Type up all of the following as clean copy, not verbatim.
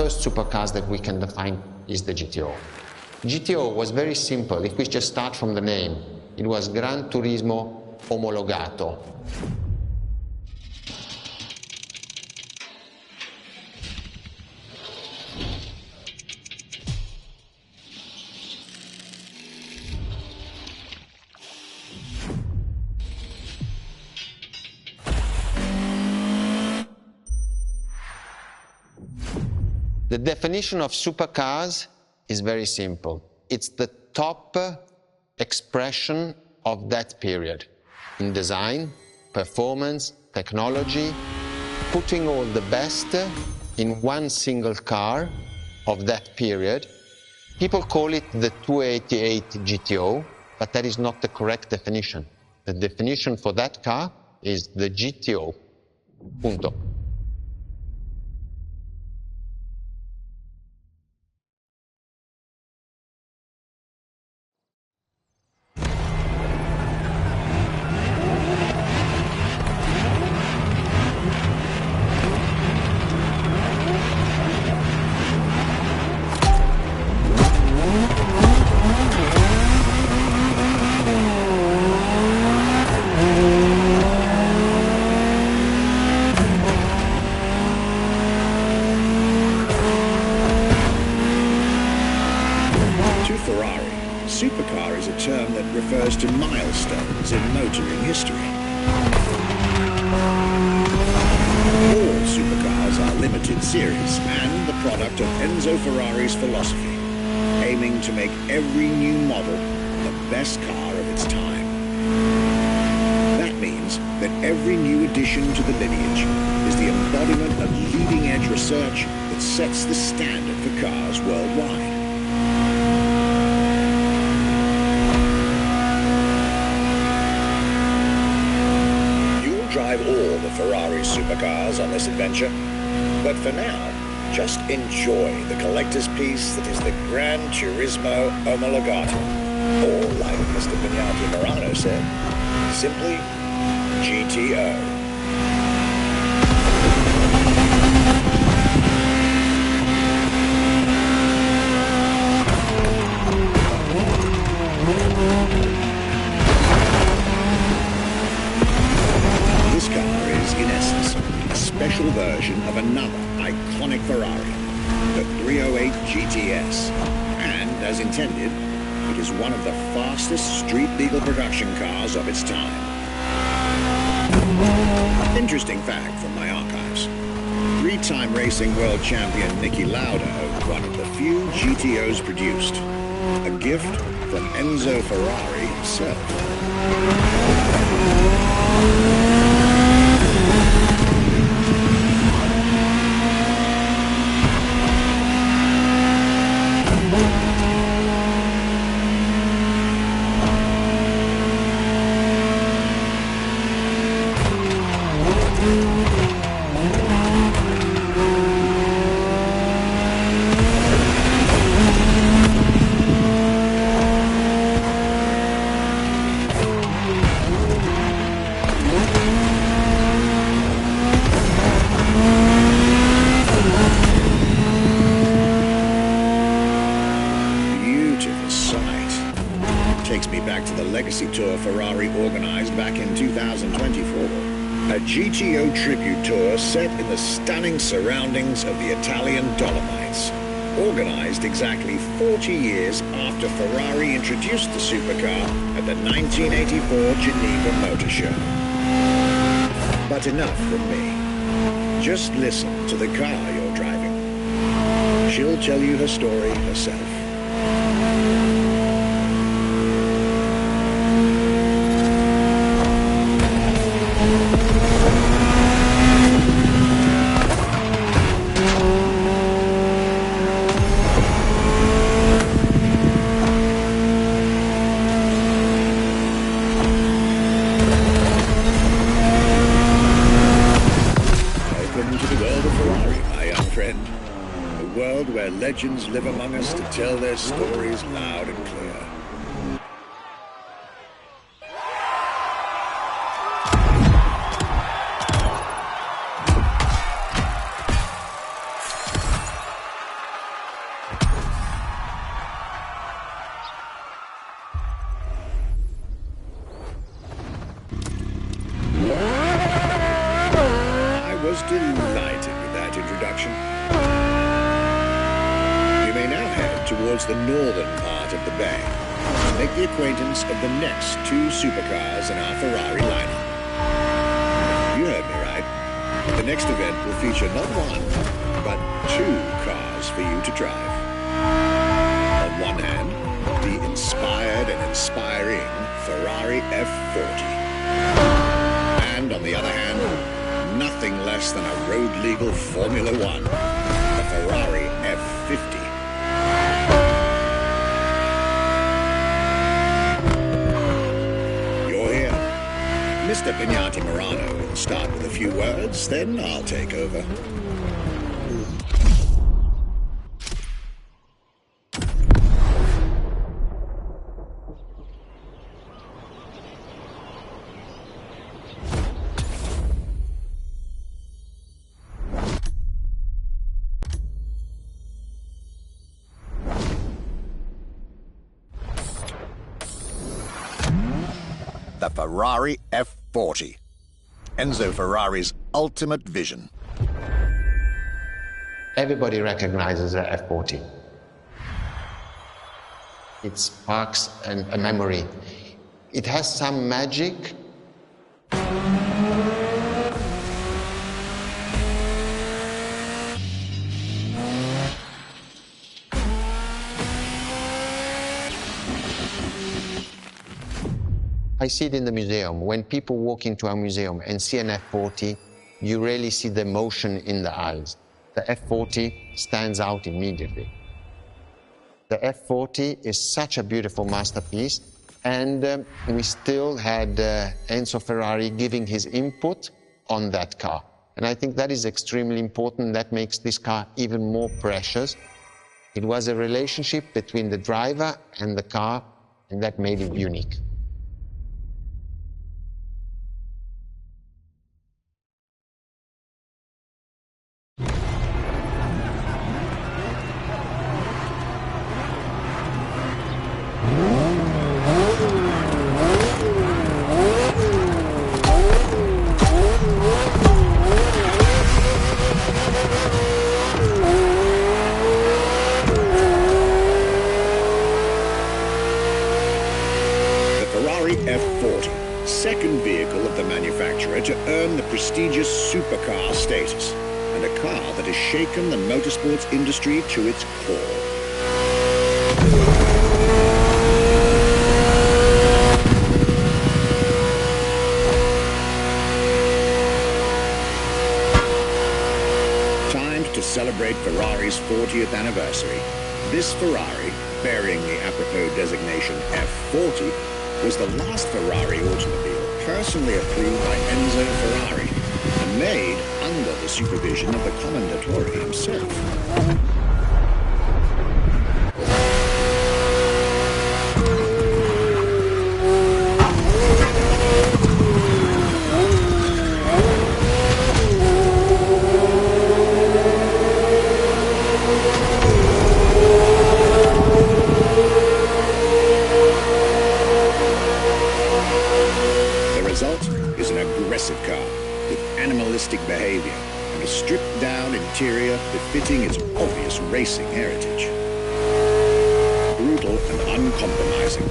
first supercars that we can define is the GTO. GTO was very simple. If we just start from the name, it was Gran Turismo Omologato. The definition of supercars is very simple. It's the top expression of that period in design, performance, technology, putting all the best in one single car of that period. People call it the 288 GTO, but that is not the correct definition. The definition for that car is the GTO. Punto. Supercar is a term that refers to milestones in motoring history. All supercars are limited series and the product of Enzo Ferrari's philosophy, aiming to make every new model the best car of its time. That means that every new addition to the lineage is the embodiment of leading-edge research that sets the standard for cars worldwide. Drive all the Ferrari supercars on this adventure, but for now, just enjoy the collector's piece that is the Gran Turismo Omologato, or like Mr. Vignati Morano said, simply GTO. This car is, in essence, a special version of another iconic Ferrari, the 308 GTS, and, as intended, it is one of the fastest street-legal production cars of its time. Interesting fact from my archives. Three-time racing world champion Niki Lauda owned one of the few GTOs produced, a gift from Enzo Ferrari himself. Takes me back to the legacy tour Ferrari organized back in 2024. A GTO tribute tour set in the stunning surroundings of the Italian Dolomites. Organized exactly 40 years after Ferrari introduced the supercar at the 1984 Geneva Motor Show. But enough from me. Just listen to the car you're driving. She'll tell you her story herself. Where legends live among us to tell their stories loud and clear. delighted with that introduction. We may now head towards the northern part of the bay to make the acquaintance of the next two supercars in our Ferrari lineup. You heard me right. The next event will feature not one, but two cars for you to drive. On one hand, the inspired and inspiring Ferrari F40. And on the other hand, nothing less than a road-legal Formula One, the Ferrari F50. You're here. Mr. Pignati Morano will start with a few words, then I'll take over. The Ferrari F40. Enzo Ferrari's ultimate vision. Everybody recognizes the F40. It sparks a memory. It has some magic. I see it in the museum. When people walk into a museum and see an F40, you really see the emotion in the eyes. The F40 stands out immediately. The F40 is such a beautiful masterpiece, and we still had Enzo Ferrari giving his input on that car. And I think that is extremely important. That makes this car even more precious. It was a relationship between the driver and the car, and that made it unique. F40, second vehicle of the manufacturer to earn the prestigious supercar status, and a car that has shaken the motorsports industry to its core. Time to celebrate Ferrari's 40th anniversary. This Ferrari, bearing the apropos designation F40, was the last Ferrari automobile personally approved by Enzo Ferrari and made under the supervision of the Commendatore himself. Car with animalistic behavior and a stripped-down interior befitting its obvious racing heritage. Brutal and uncompromising.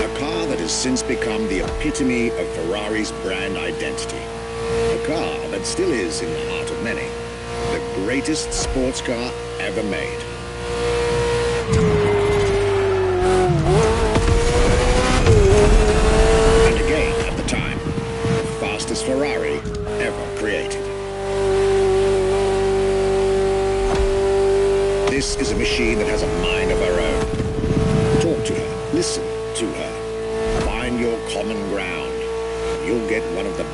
A car that has since become the epitome of Ferrari's brand identity. A car that still is in the heart of many. The greatest sports car ever made. Ferrari ever created. This is a machine that has a mind of her own. Talk to her, listen to her, find your common ground. You'll get one of the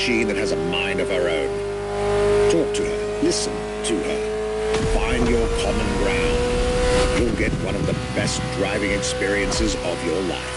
machine that has a mind of her own. Talk to her, listen to her, find your common ground. You'll get one of the best driving experiences of your life.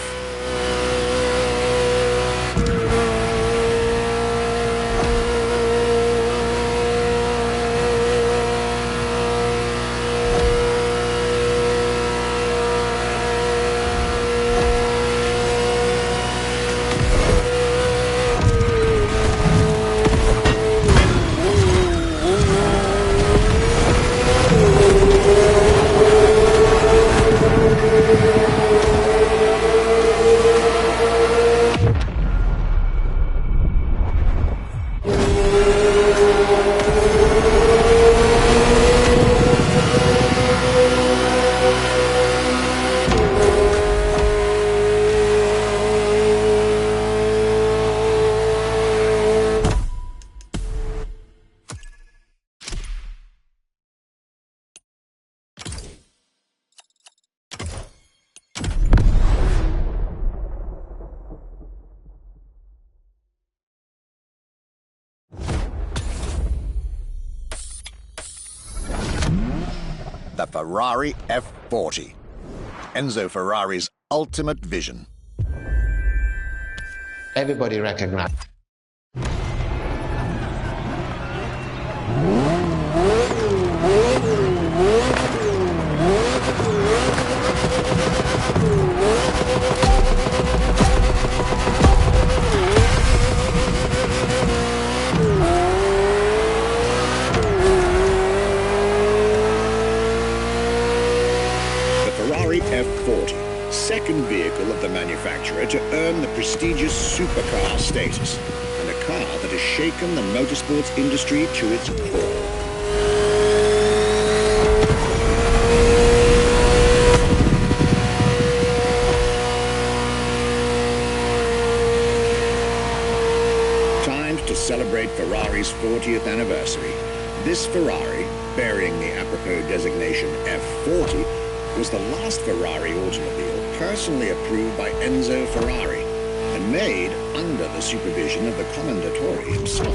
The Ferrari F40. Enzo Ferrari's ultimate vision. Everybody recognizes. F40, second vehicle of the manufacturer to earn the prestigious supercar status, and a car that has shaken the motorsports industry to its core. Time to celebrate Ferrari's 40th anniversary. This Ferrari, bearing the apropos designation F40, was the last Ferrari automobile personally approved by Enzo Ferrari and made under the supervision of the Commendatore himself.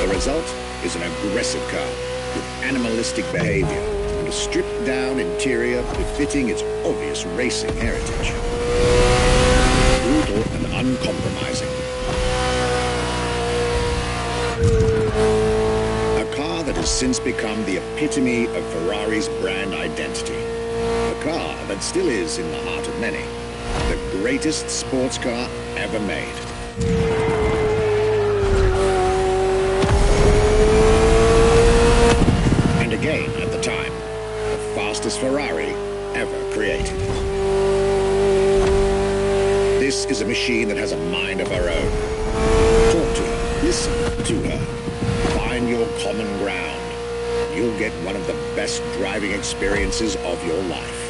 The result is an aggressive car with animalistic behavior, a stripped-down interior befitting its obvious racing heritage. Brutal and uncompromising. A car that has since become the epitome of Ferrari's brand identity. A car that still is in the heart of many. The greatest sports car ever made. And again, at the time, fastest Ferrari ever created. This is a machine that has a mind of her own. Talk to her, listen to her, find your common ground. You'll get one of the best driving experiences of your life.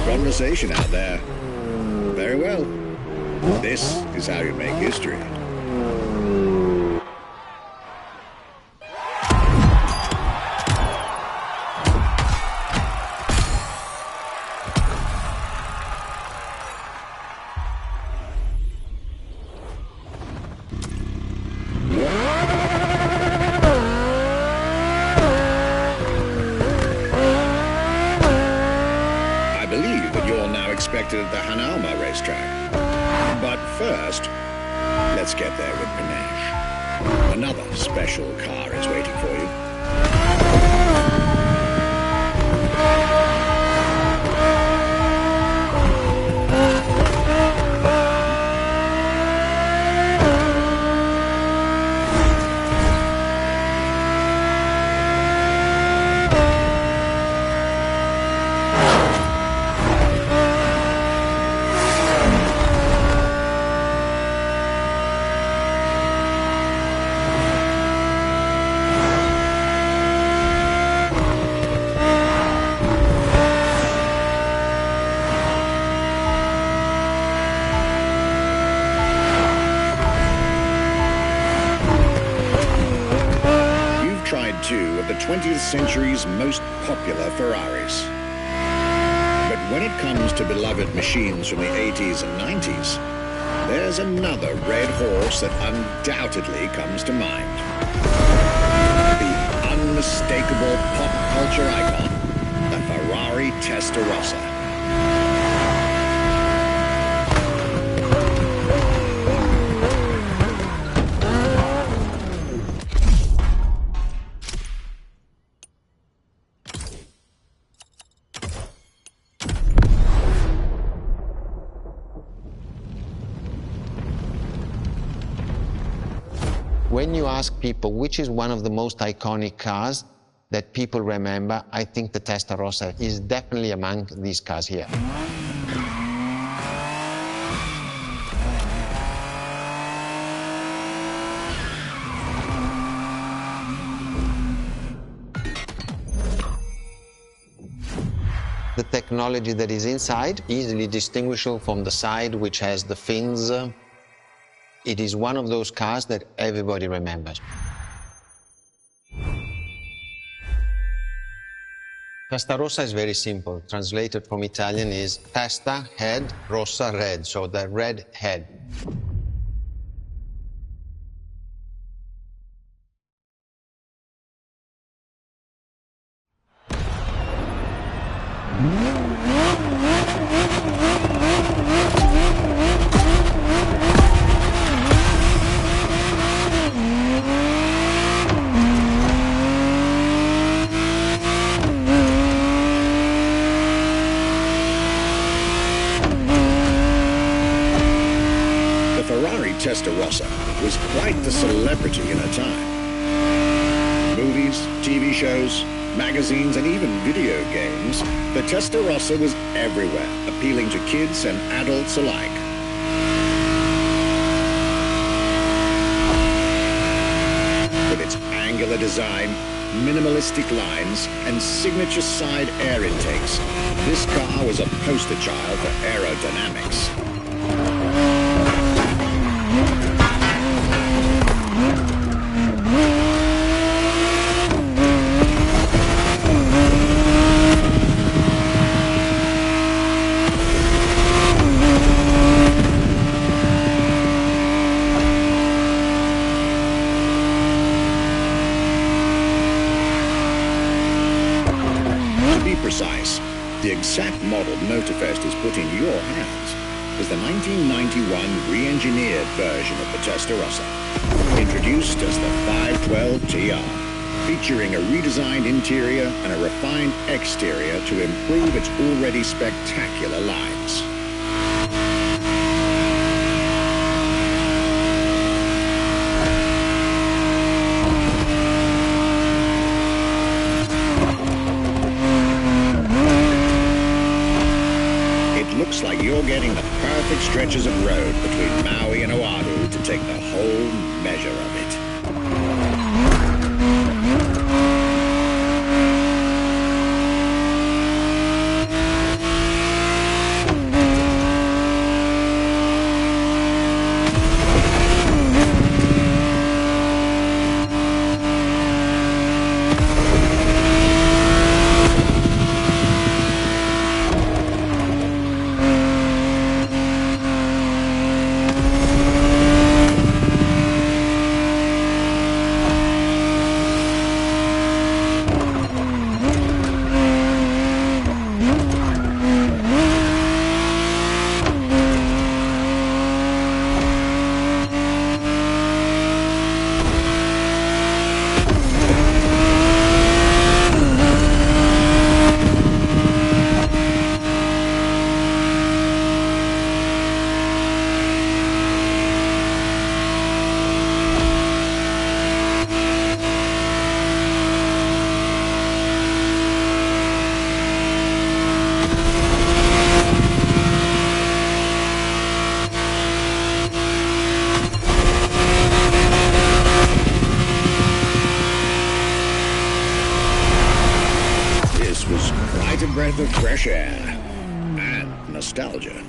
Conversation out there. Very well. This is how you make history. expected at the Hanalma racetrack. But first, let's get there with panache. Another special car is waiting for you. Two of the 20th century's most popular Ferraris. But when it comes to beloved machines from the 80s and 90s, there's another red horse that undoubtedly comes to mind. The unmistakable pop culture icon, the Ferrari Testarossa. When you ask people which is one of the most iconic cars that people remember, I think the Testarossa is definitely among these cars here. The technology that is inside, easily distinguishable from the side which has the fins. It is one of those cars that everybody remembers. Testarossa is very simple. Translated from Italian is testa, head, rossa, red, so the red head. Testarossa was quite the celebrity in her time. Movies, TV shows, magazines, and even video games, the Testarossa was everywhere, appealing to kids and adults alike. With its angular design, minimalistic lines, and signature side air intakes, this car was a poster child for aerodynamics. Precise, the exact model Motorfest has put in your hands is the 1991 re-engineered version of the Testarossa, introduced as the 512 TR, featuring a redesigned interior and a refined exterior to improve its already spectacular lines. Looks like you're getting the perfect stretches of road between Maui and Oahu to take the whole measure of it. breath of fresh air and nostalgia.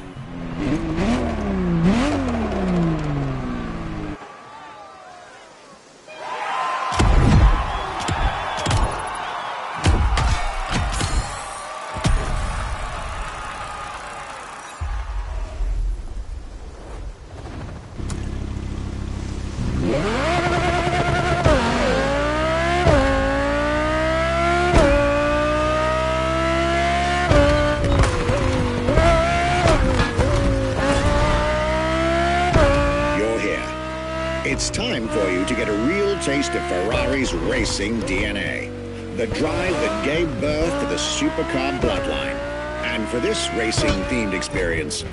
It's time for you to get a real taste of Ferrari's racing DNA. The drive that gave birth to the supercar bloodline. And for this racing-themed experience,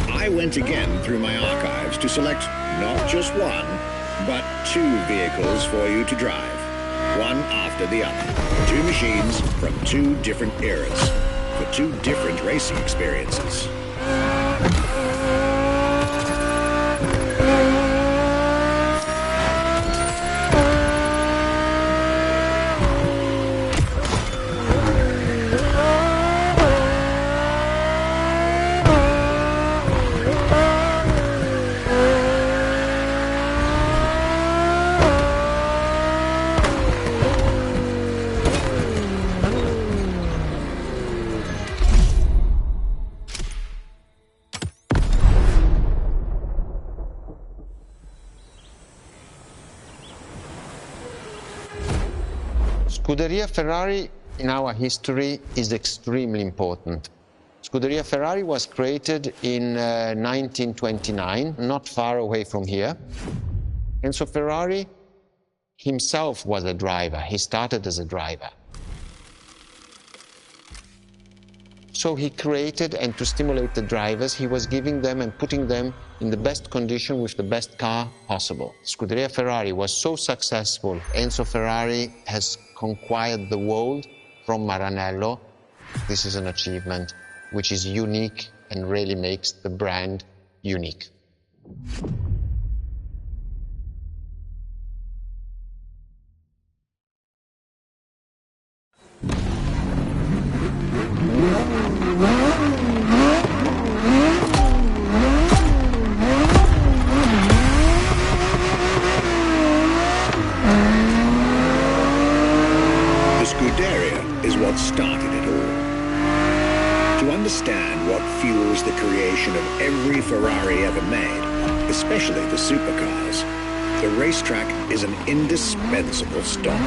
I went again through my archives to select not just one, but two vehicles for you to drive. One after the other. Two machines from two different eras, for two different racing experiences. Scuderia Ferrari in our history is extremely important. Scuderia Ferrari was created in 1929, not far away from here. Enzo Ferrari himself was a driver. He started as a driver. So he created, and to stimulate the drivers, he was giving them and putting them in the best condition with the best car possible. Scuderia Ferrari was so successful. Enzo Ferrari has conquered the world from Maranello. This is an achievement which is unique and really makes the brand unique. What started it all. To understand what fuels the creation of every Ferrari ever made, especially the supercars, the racetrack is an indispensable stop.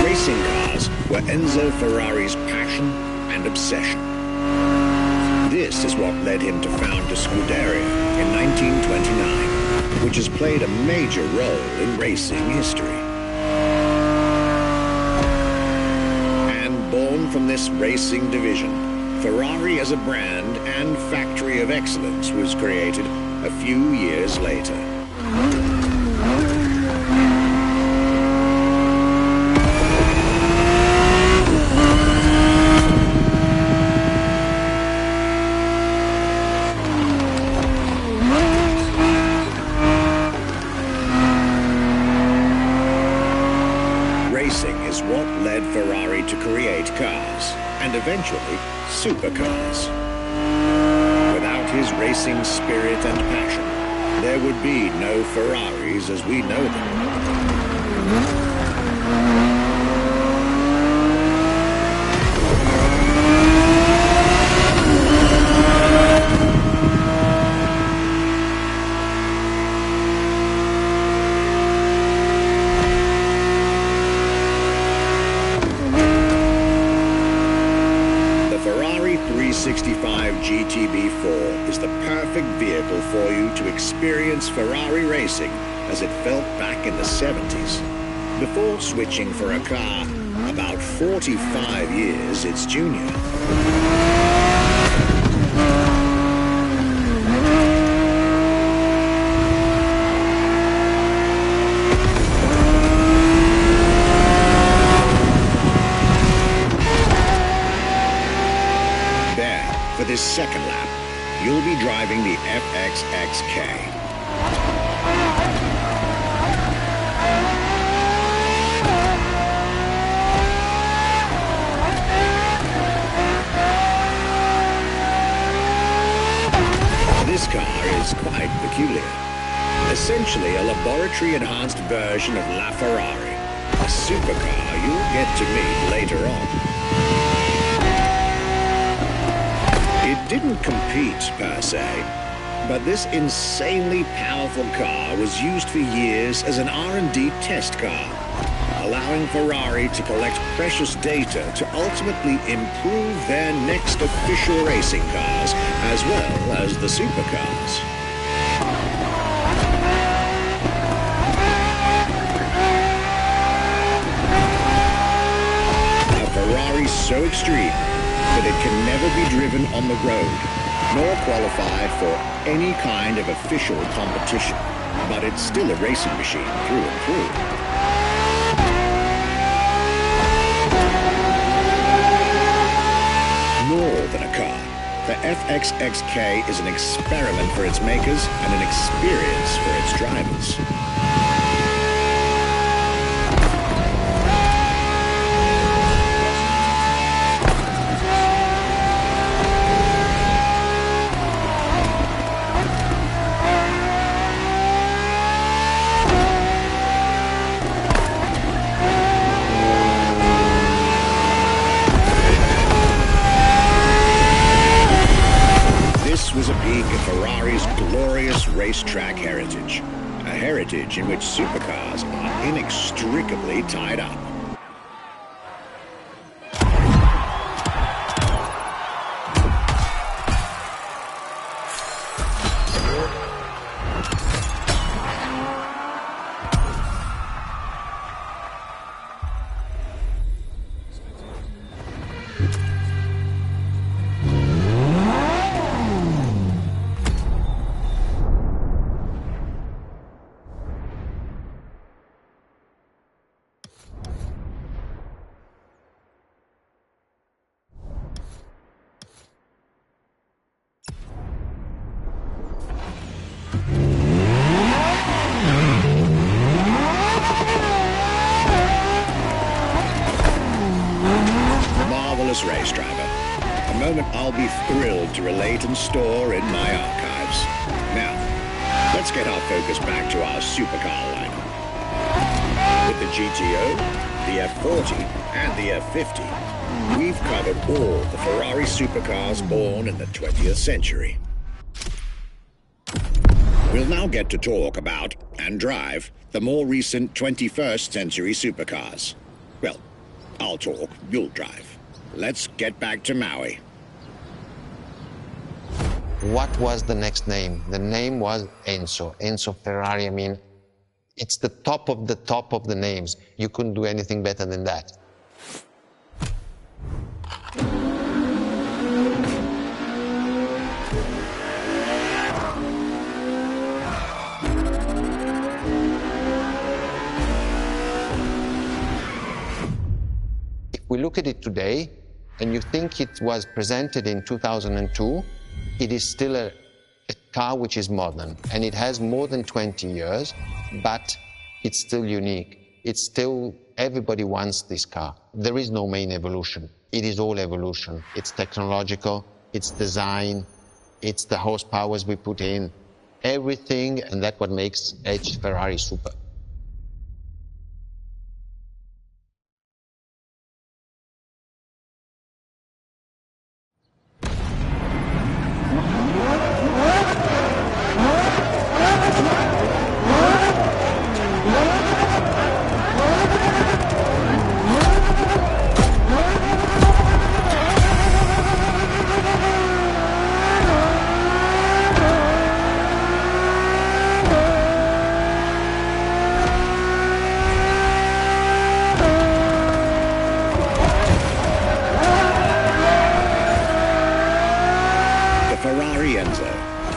Racing cars were Enzo Ferrari's passion and obsession. This is what led him to found a Scuderia in 1929, which has played a major role in racing history. And born from this racing division, Ferrari as a brand and factory of excellence was created a few years later. Ferrari to create cars, and eventually supercars. Without his racing spirit and passion, there would be no Ferraris as we know them. GTB4 is the perfect vehicle for you to experience Ferrari racing as it felt back in the 70s. Before switching for a car about 45 years its junior. For this second lap, you'll be driving the FXXK. This car is quite peculiar. Essentially a laboratory-enhanced version of La Ferrari, a supercar you'll get to meet later on. It didn't compete per se, but this insanely powerful car was used for years as an R&D test car, allowing Ferrari to collect precious data to ultimately improve their next official racing cars, as well as the supercars. A Ferrari so extreme that it can never be driven on the road, nor qualified for any kind of official competition, but it's still a racing machine through and through. More than a car, the FXXK is an experiment for its makers and an experience for its drivers. This was a peek at Ferrari's glorious racetrack heritage, a heritage in which supercars are inextricably tied up. Marvelous race driver. A moment I'll be thrilled to relate and store in my archives. Now, let's get our focus back to our supercar lineup. With the GTO, the F40, and the F50, we've covered all the Ferrari supercars born in the 20th century. We'll now get to talk about, and drive, the more recent 21st century supercars. Well, I'll talk, you'll drive. Let's get back to Maui. What was the next name? The name was Enzo. Enzo Ferrari, I mean, it's the top of the names. You couldn't do anything better than that. If we look at it today, and you think it was presented in 2002, it is still a car which is modern, and it has more than 20 years, but it's still unique. It's still, everybody wants this car. There is no main evolution. It is all evolution. It's technological, it's design, it's the horsepowers we put in, everything, and that's what makes Ferrari super.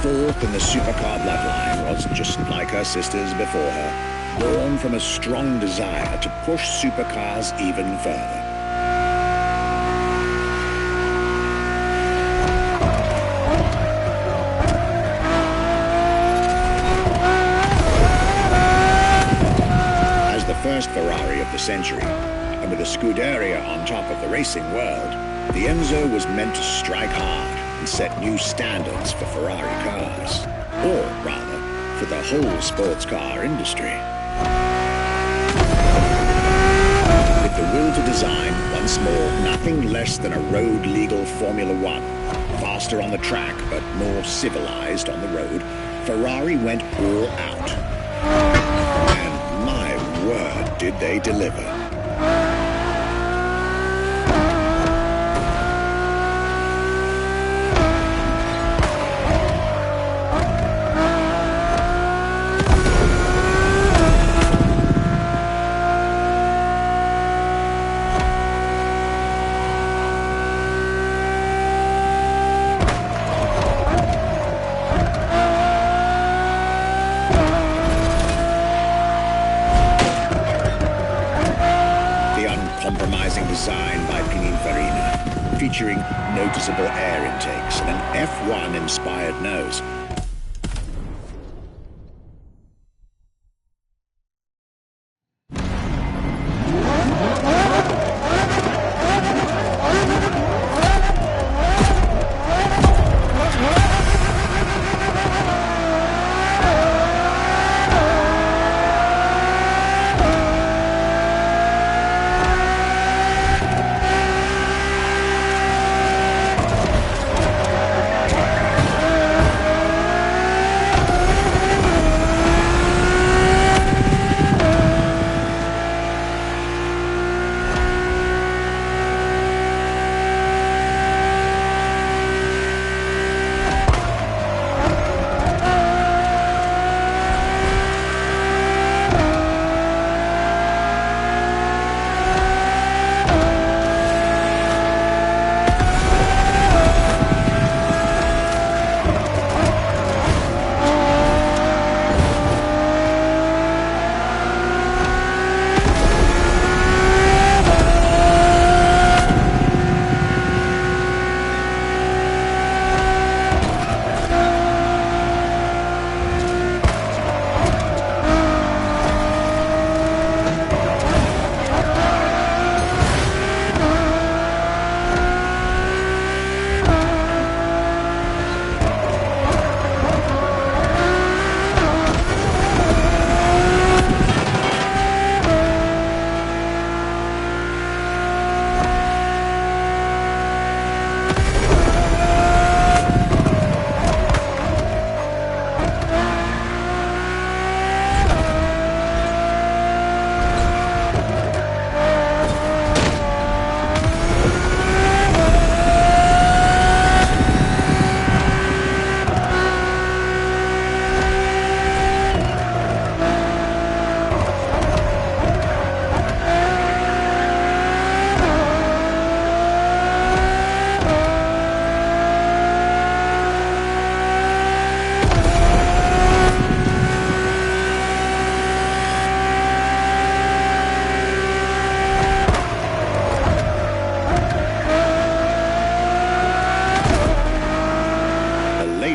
Fourth in the supercar bloodline, was just like her sisters before her, born from a strong desire to push supercars even further. first Ferrari of the century, and with a Scuderia on top of the racing world, the Enzo was meant to strike hard and set new standards for Ferrari cars, or rather, for the whole sports car industry. With the will to design, once more, nothing less than a road-legal Formula One, faster on the track but more civilized on the road, Ferrari went all out. And my word, did they deliver. Design by Pininfarina, featuring noticeable air intakes and an F1-inspired nose.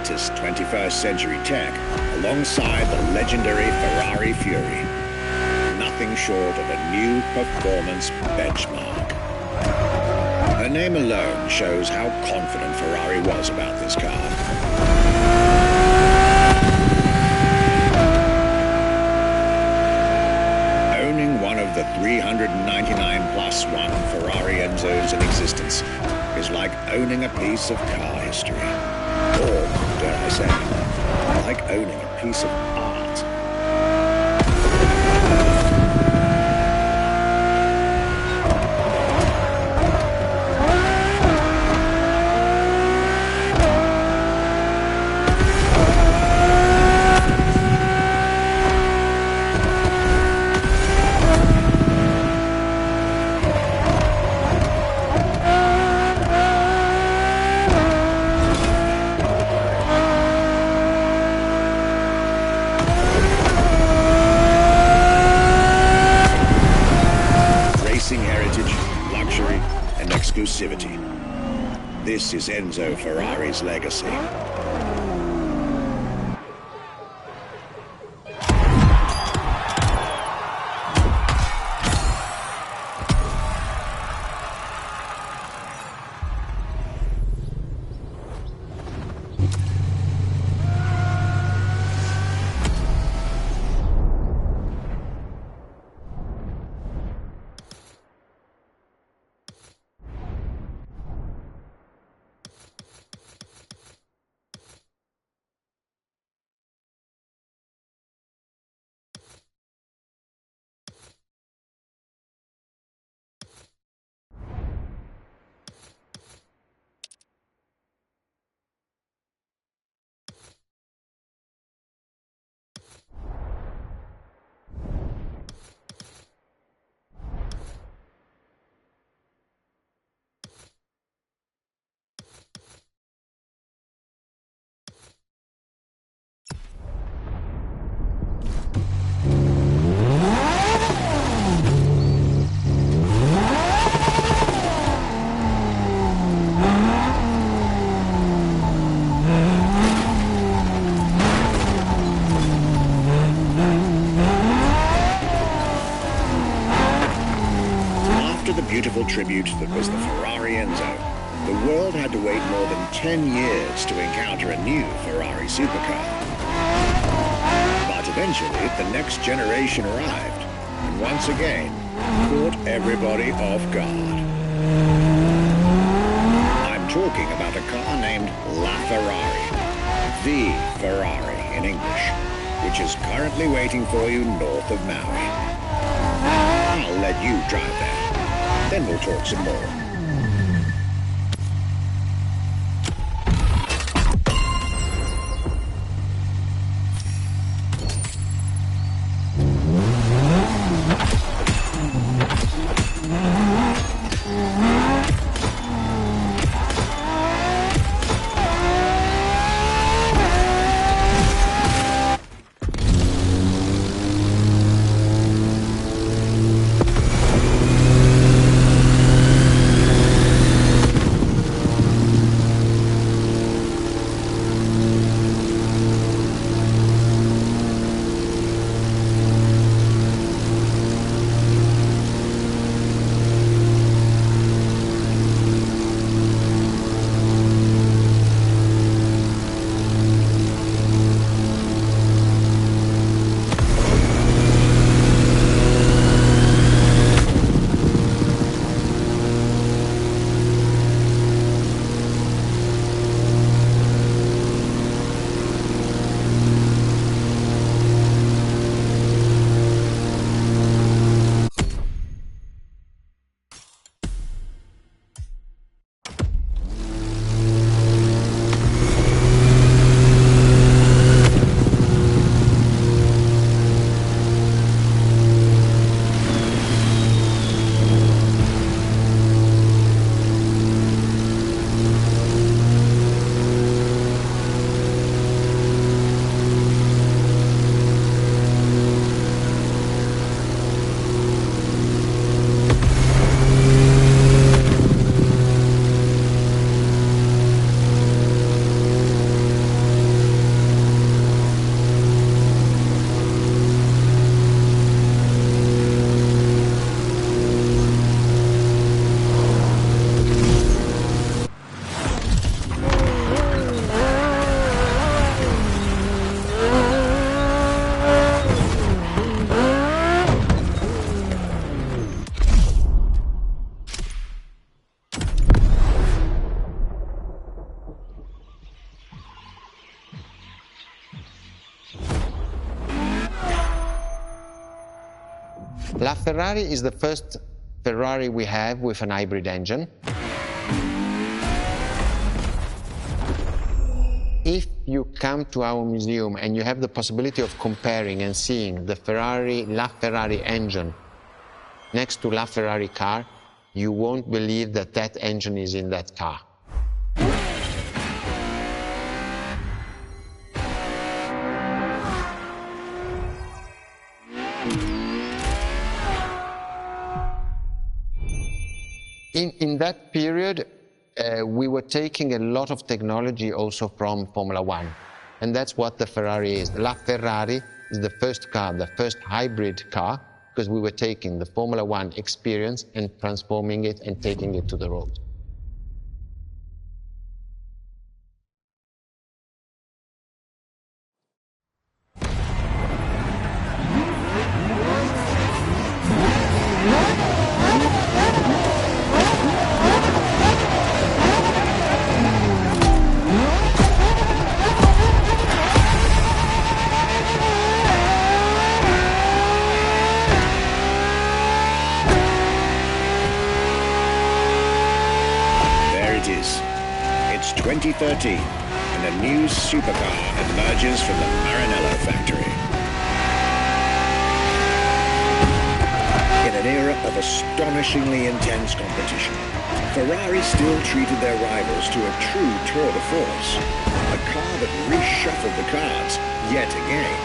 latest 21st century tech alongside the legendary Ferrari Fury. Nothing short of a new performance benchmark. Her name alone shows how confident Ferrari was about this car. Owning one of the 399 plus one Ferrari Enzos in existence is like owning a piece of car history. Or, dare I say, like owning a piece of art. Luxury and exclusivity. This is Enzo Ferrari's legacy. After the beautiful tribute that was the Ferrari Enzo, the world had to wait more than 10 years to encounter a new Ferrari supercar. But eventually, the next generation arrived, and once again, caught everybody off guard. I'm talking about a car named La Ferrari, the Ferrari in English, which is currently waiting for you north of Maui. I'll let you drive there, then we'll talk some more. La Ferrari is the first Ferrari we have with an hybrid engine. If you come to our museum and you have the possibility of comparing and seeing the La Ferrari engine next to La Ferrari car, you won't believe that that engine is in that car. In that period, we were taking a lot of technology also from Formula One. And that's what the Ferrari is. La Ferrari is the first car, the first hybrid car, because we were taking the Formula One experience and transforming it and taking it to the road. It's 2013, and a new supercar emerges from the Maranello factory. In an era of astonishingly intense competition, Ferrari still treated their rivals to a true tour de force, a car that reshuffled the cards yet again.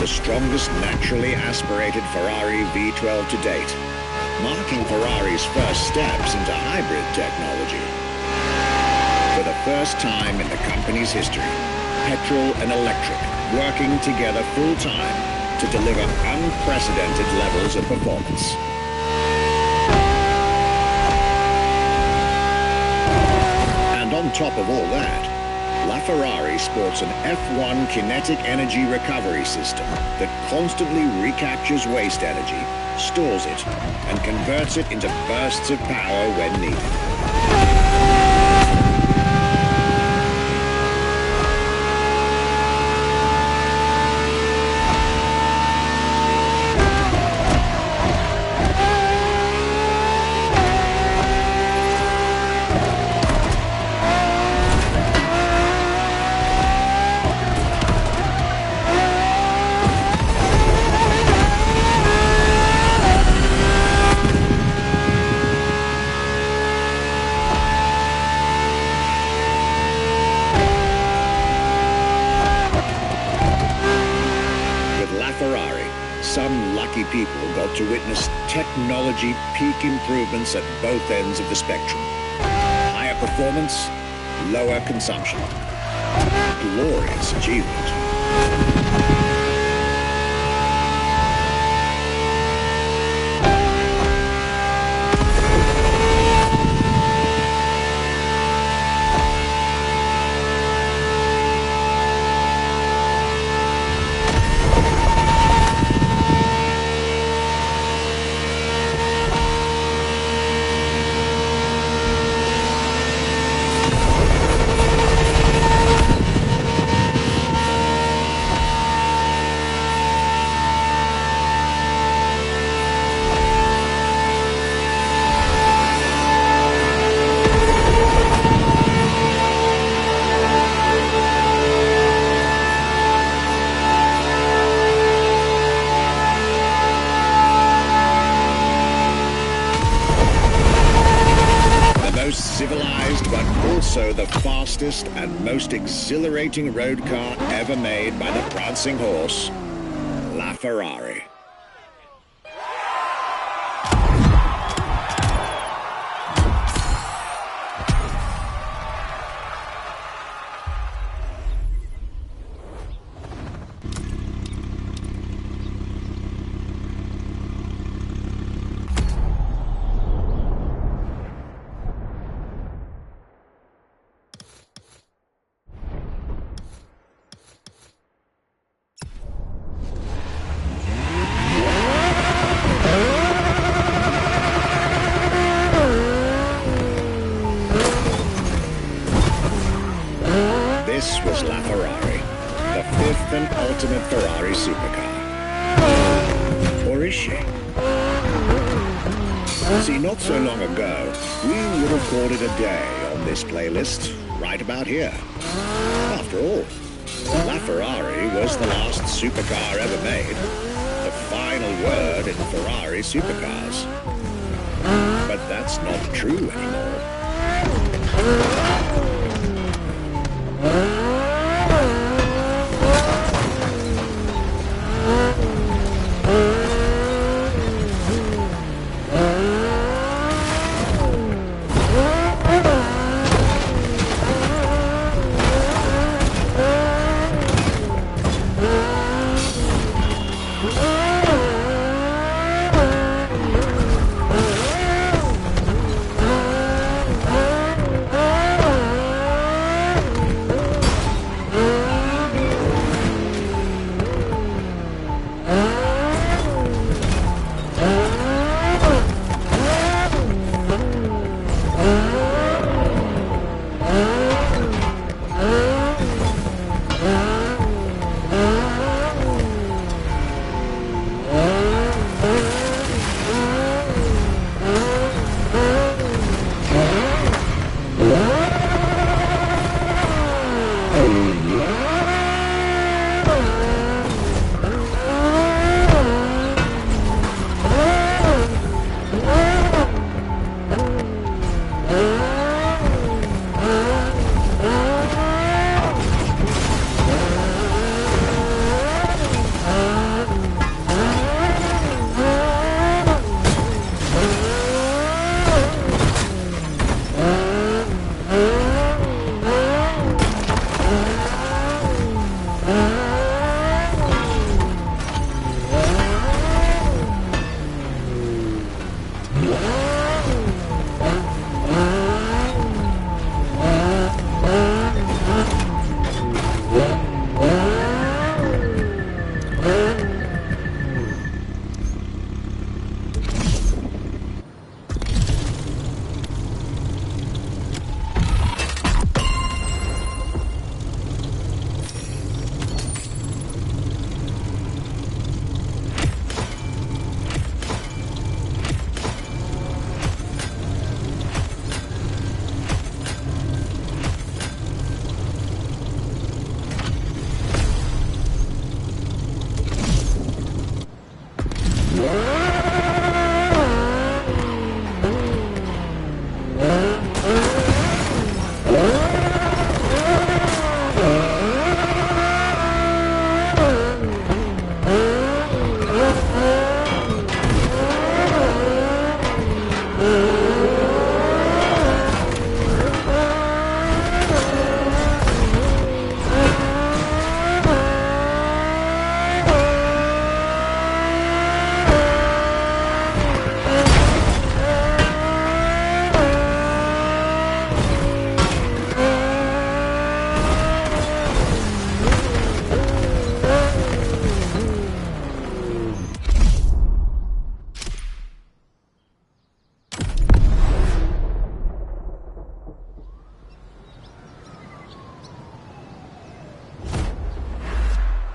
Strongest naturally aspirated Ferrari V12 to date, marking Ferrari's first steps into hybrid technology. For the first time in the company's history, petrol and electric working together full-time to deliver unprecedented levels of performance. And on top of all that, LaFerrari sports an F1 kinetic energy recovery system that constantly recaptures waste energy, stores it, and converts it into bursts of power when needed. Some lucky people got to witness technology peak improvements at both ends of the spectrum. Higher performance, lower consumption. Glorious achievement. Civilized, but also the fastest and most exhilarating road car ever made by the prancing horse, LaFerrari. This was LaFerrari, the fifth and ultimate Ferrari supercar. Or is she? See, not so long ago, we would have called it a day on this playlist, right about here. After all, LaFerrari was the last supercar ever made, the final word in Ferrari supercars. But that's not true anymore.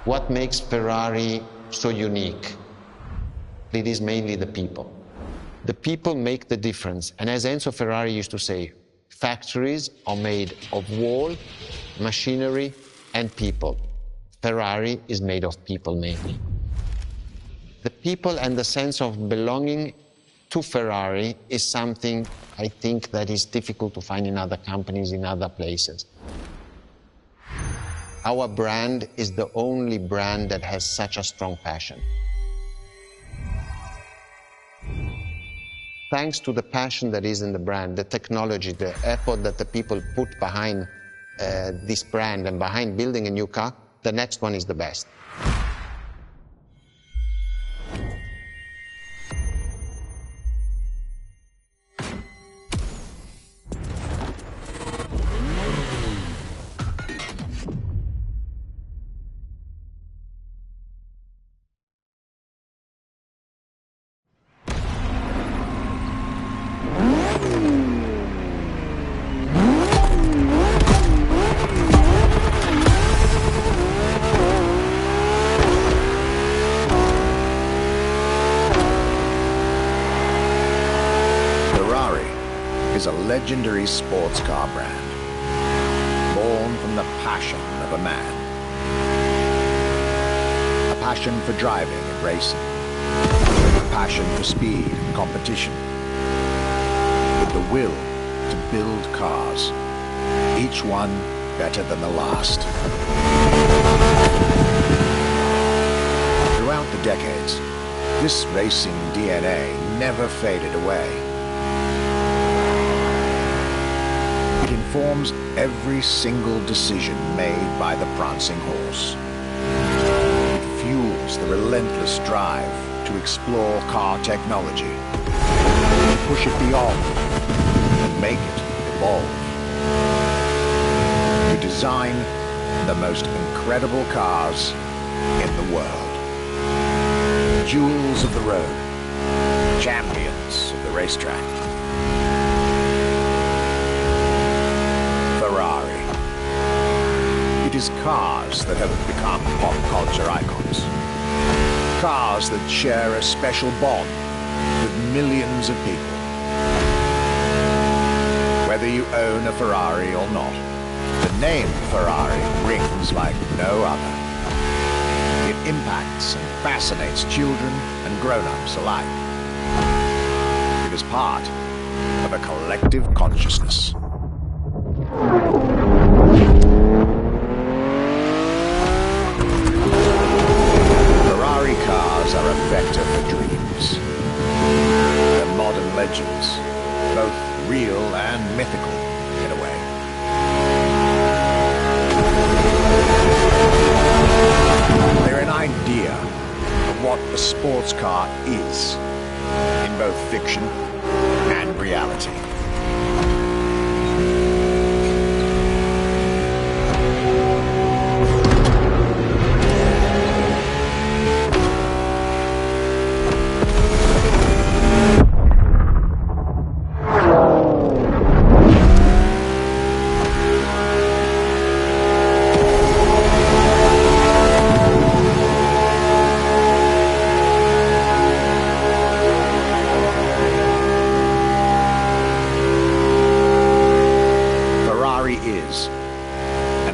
What makes Ferrari so unique? It is mainly the people. The people make the difference. And as Enzo Ferrari used to say, factories are made of wall, machinery, and people. Ferrari is made of people mainly. The people and the sense of belonging to Ferrari is something I think that is difficult to find in other companies, in other places. Our brand is the only brand that has such a strong passion. Thanks to the passion that is in the brand, the technology, the effort that the people put behind this brand and behind building a new car, the next one is the best. Is a legendary sports car brand, born from the passion of a man. A passion for driving and racing, a passion for speed and competition, with the will to build cars, each one better than the last. Throughout the decades, this racing DNA never faded away. It informs every single decision made by the prancing horse. It fuels the relentless drive to explore car technology, to push it beyond and make it evolve. To design the most incredible cars in the world. Jewels of the road, champions of the racetrack. It is cars that have become pop culture icons. Cars that share a special bond with millions of people. Whether you own a Ferrari or not, the name Ferrari rings like no other. It impacts and fascinates children and grown-ups alike. It is part of a collective consciousness. Cars are a vector for dreams. They're modern legends, both real and mythical in a way. They're an idea of what a sports car is, in both fiction and reality.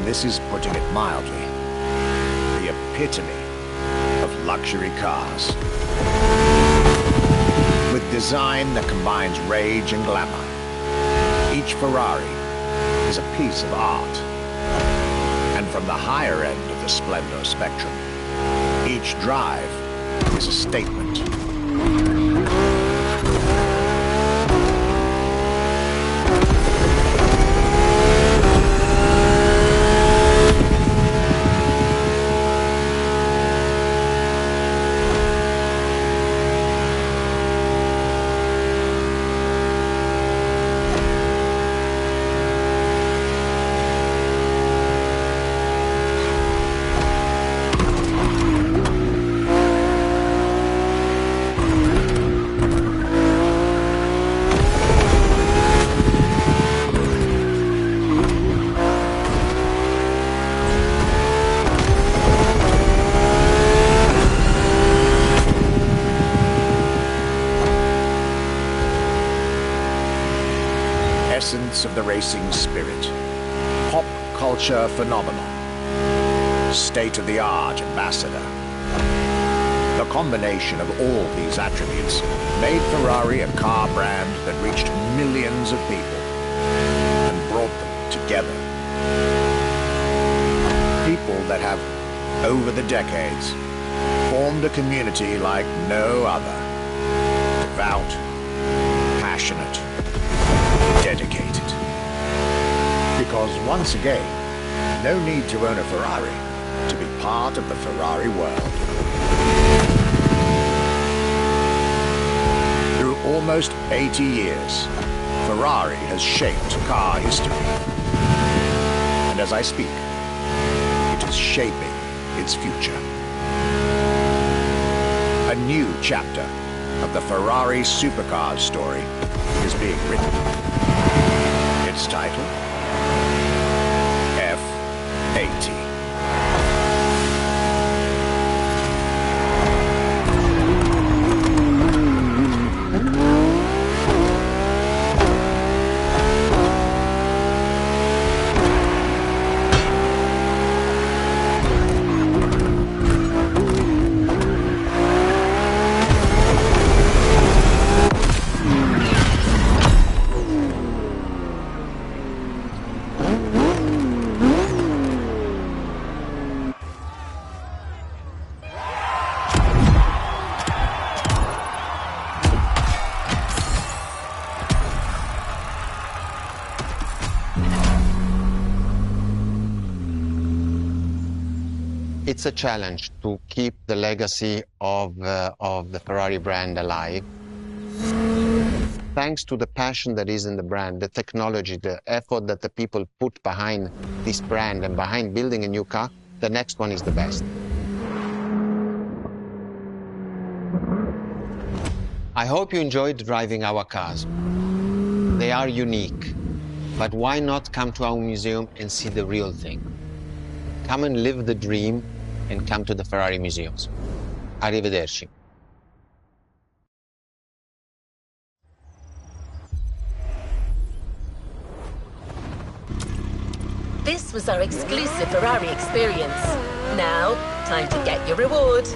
This is, putting it mildly, the epitome of luxury cars. With design that combines rage and glamour, each Ferrari is a piece of art. And from the higher end of the splendor spectrum, each drive is a statement. quintessence of the racing spirit, pop culture phenomenon, state-of-the-art ambassador. The combination of all these attributes made Ferrari a car brand that reached millions of people and brought them together. People that have, over the decades, formed a community like no other. Devout, passionate, dedicated. Because once again, no need to own a Ferrari to be part of the Ferrari world. Through almost 80 years, Ferrari has shaped car history. And as I speak, it is shaping its future. A new chapter of the Ferrari supercar story is being written. Its title, F80. It's a challenge to keep the legacy of the Ferrari brand alive. Thanks to the passion that is in the brand, the technology, the effort that the people put behind this brand and behind building a new car, the next one is the best. I hope you enjoyed driving our cars. They are unique, but why not come to our museum and see the real thing? Come and live the dream and come to the Ferrari museums. Arrivederci. This was our exclusive Ferrari experience. Now, time to get your reward.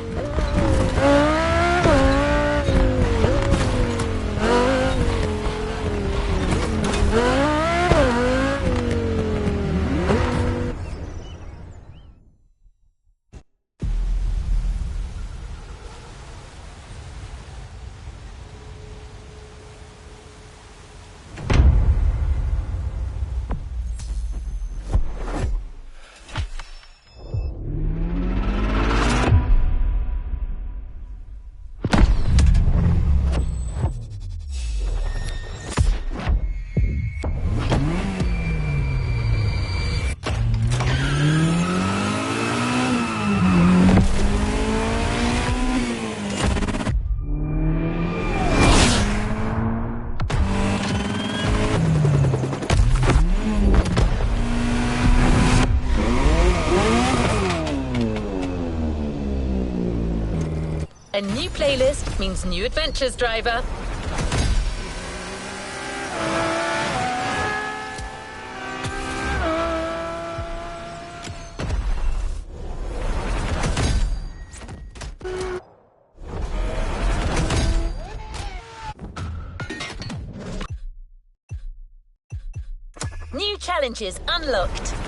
A new playlist means new adventures, driver. New challenges unlocked.